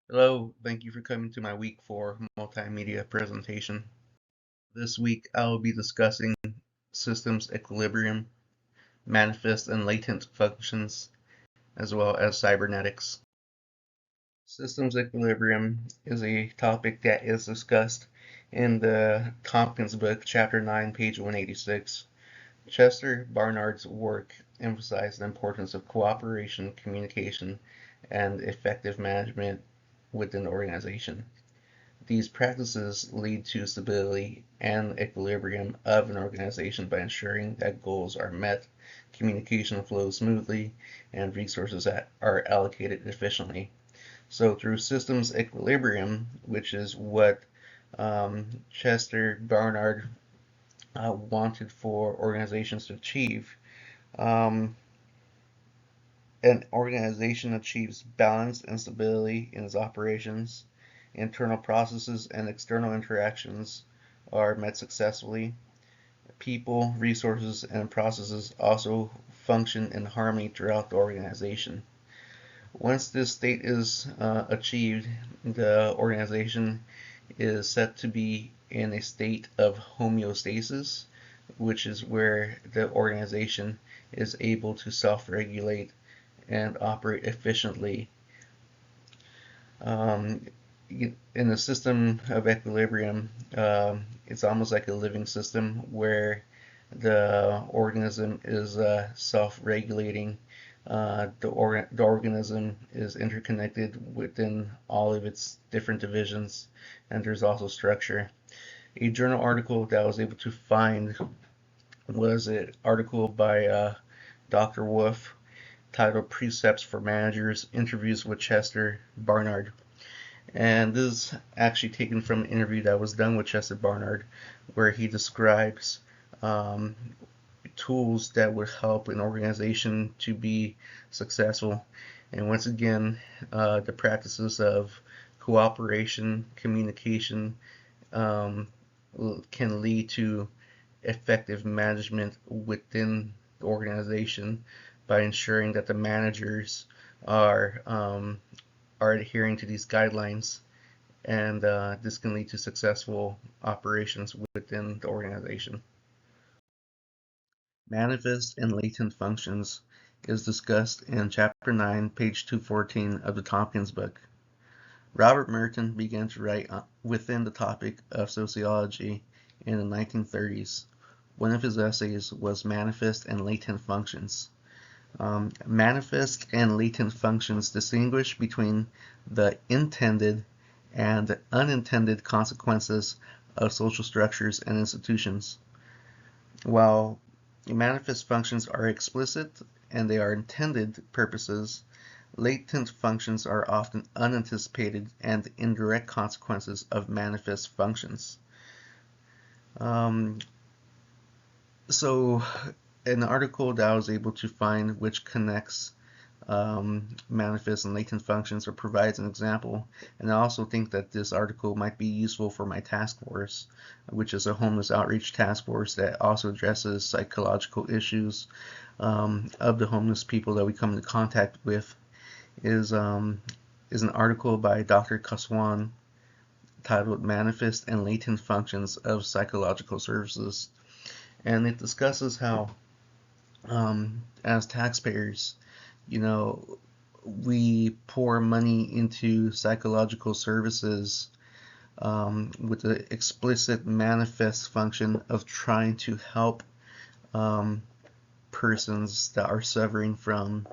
Hello, thank you for coming to my week 4 multimedia presentation. This week I will be discussing systems equilibrium, manifest and latent functions, as well as cybernetics. Systems equilibrium is a topic that is discussed in the Tompkins book, chapter 9, page 186. Chester Barnard's work emphasized the importance of cooperation, communication, and effective management within the organization. These practices lead to stability and equilibrium of an organization by ensuring that goals are met, communication flows smoothly, and resources are allocated efficiently. So through systems equilibrium, which is what Chester Barnard wanted for organizations to achieve, um, an organization achieves balance and stability in its operations. Internal processes and external interactions are met successfully. People, resources, and processes also function in harmony throughout the organization. Once this state is achieved, the organization is said to be in a state of homeostasis, which is where the organization is able to self regulate and operate efficiently. Um, in a system of equilibrium, it's almost like a living system where the organism is self-regulating. The organism is interconnected within all of its different divisions, and there's also structure. A journal article that I was able to find was an article by Dr. Wolf titled Precepts for Managers, Interviews with Chester Barnard. And this is actually taken from an interview that was done with Chester Barnard, where he describes um, tools that would help an organization to be successful. And once again, the practices of cooperation, communication um, can lead to effective management within the organization by ensuring that the managers are are adhering to these guidelines, and this can lead to successful operations within the organization. Manifest and latent functions is discussed in Chapter 9, page 214 of the Tompkins book. Robert Merton began to write within the topic of sociology in the 1930s. One of his essays was Manifest and Latent Functions. Manifest and latent functions distinguish between the intended and unintended consequences of social structures and institutions. While manifest functions are explicit and they are intended purposes, latent functions are often unanticipated and indirect consequences of manifest functions. Um, so an article that I was able to find which connects manifest and latent functions or provides an example. And I also think that this article might be useful for my task force, which is a homeless outreach task force that also addresses psychological issues of the homeless people that we come into contact with. Is an article by Dr. Kaswan titled Manifest and Latent Functions of Psychological Services. And it discusses how, as taxpayers, you know, we pour money into psychological services with the explicit manifest function of trying to help um, persons that are suffering from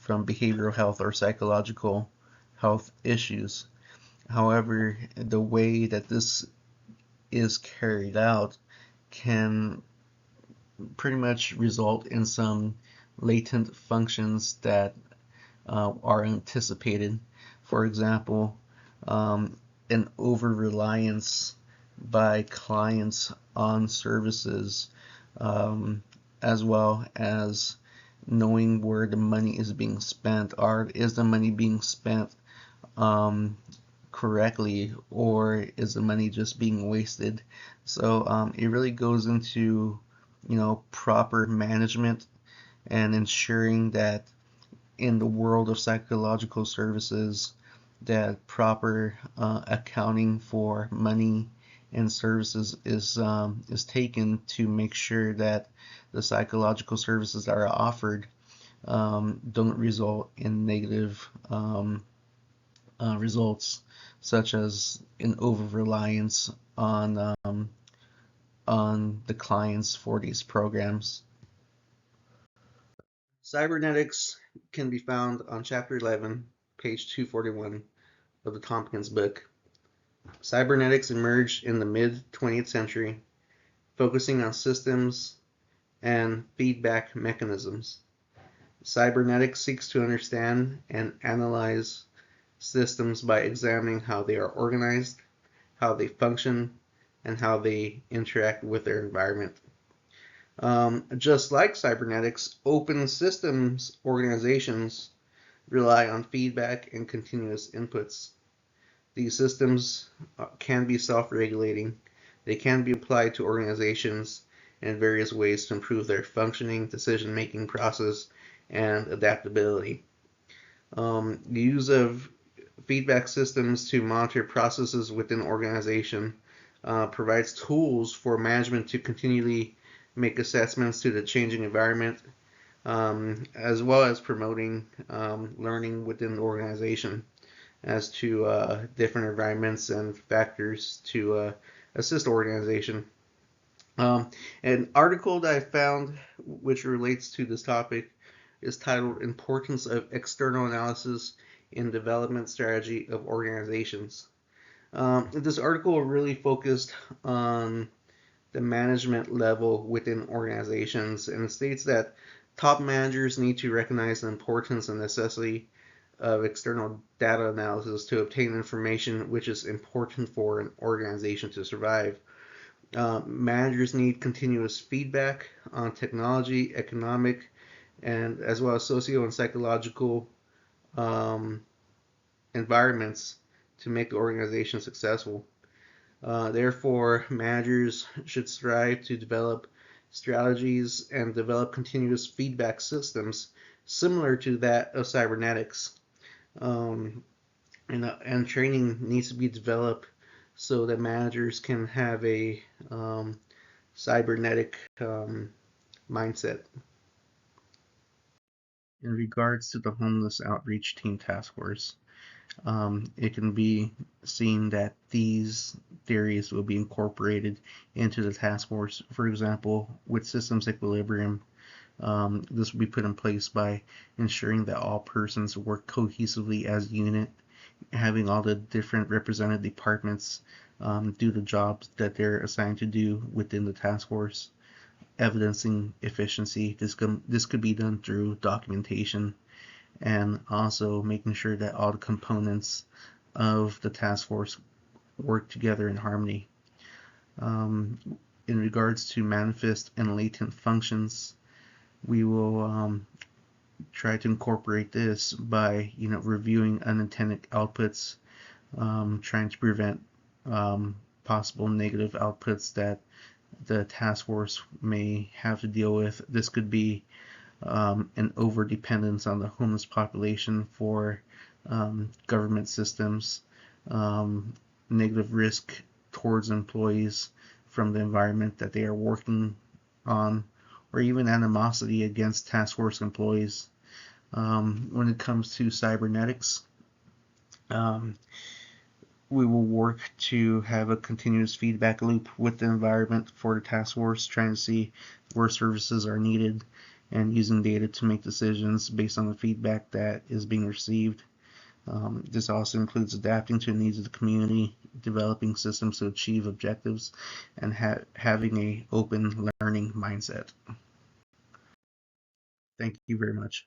behavioral health or psychological health issues. However, the way that this is carried out can pretty much result in some latent functions that are anticipated. For example, an over reliance by clients on services, as well as knowing where the money is being spent. Is the money being spent um, correctly, or is the money just being wasted? So it really goes into proper management and ensuring that in the world of psychological services that proper accounting for money and services is taken to make sure that the psychological services that are offered don't result in negative results, such as an over-reliance on the clients for these programs. Cybernetics can be found on Chapter 11, page 241 of the Tompkins book. Cybernetics emerged in the mid-20th century, focusing on systems and feedback mechanisms. Cybernetics seeks to understand and analyze systems by examining how they are organized, how they function, and how they interact with their environment. Just like cybernetics, open systems organizations rely on feedback and continuous inputs. These systems can be self-regulating. They can be applied to organizations in various ways to improve their functioning, decision-making process, and adaptability. The use of feedback systems to monitor processes within an organization provides tools for management to continually make assessments to the changing environment, as well as promoting learning within the organization as to different environments and factors to assist the organization. An article that I found which relates to this topic is titled Importance of External Analysis in Development Strategy of Organizations. This article really focused on the management level within organizations and states that top managers need to recognize the importance and necessity of external data analysis to obtain information which is important for an organization to survive. Managers need continuous feedback on technology, economic, and as well as socio and psychological environments to make the organization successful. Therefore, managers should strive to develop strategies and develop continuous feedback systems similar to that of cybernetics. And training needs to be developed so that managers can have a cybernetic mindset. In regards to the Homeless Outreach Team Task Force, it can be seen that these theories will be incorporated into the task force. For example, with systems equilibrium, this will be put in place by ensuring that all persons work cohesively as a unit, having all the different represented departments do the jobs that they're assigned to do within the task force, evidencing efficiency. This could be done through documentation, and also making sure that all the components of the task force work together in harmony. In regards to manifest and latent functions, we will try to incorporate this by reviewing unintended outputs, trying to prevent possible negative outputs that the task force may have to deal with. This could be an over-dependence on the homeless population for government systems, negative risk towards employees from the environment that they are working on, or even animosity against task force employees. When it comes to cybernetics, we will work to have a continuous feedback loop with the environment for the task force, trying to see where services are needed and using data to make decisions based on the feedback that is being received. This also includes adapting to the needs of the community, developing systems to achieve objectives, and having an open learning mindset. Thank you very much.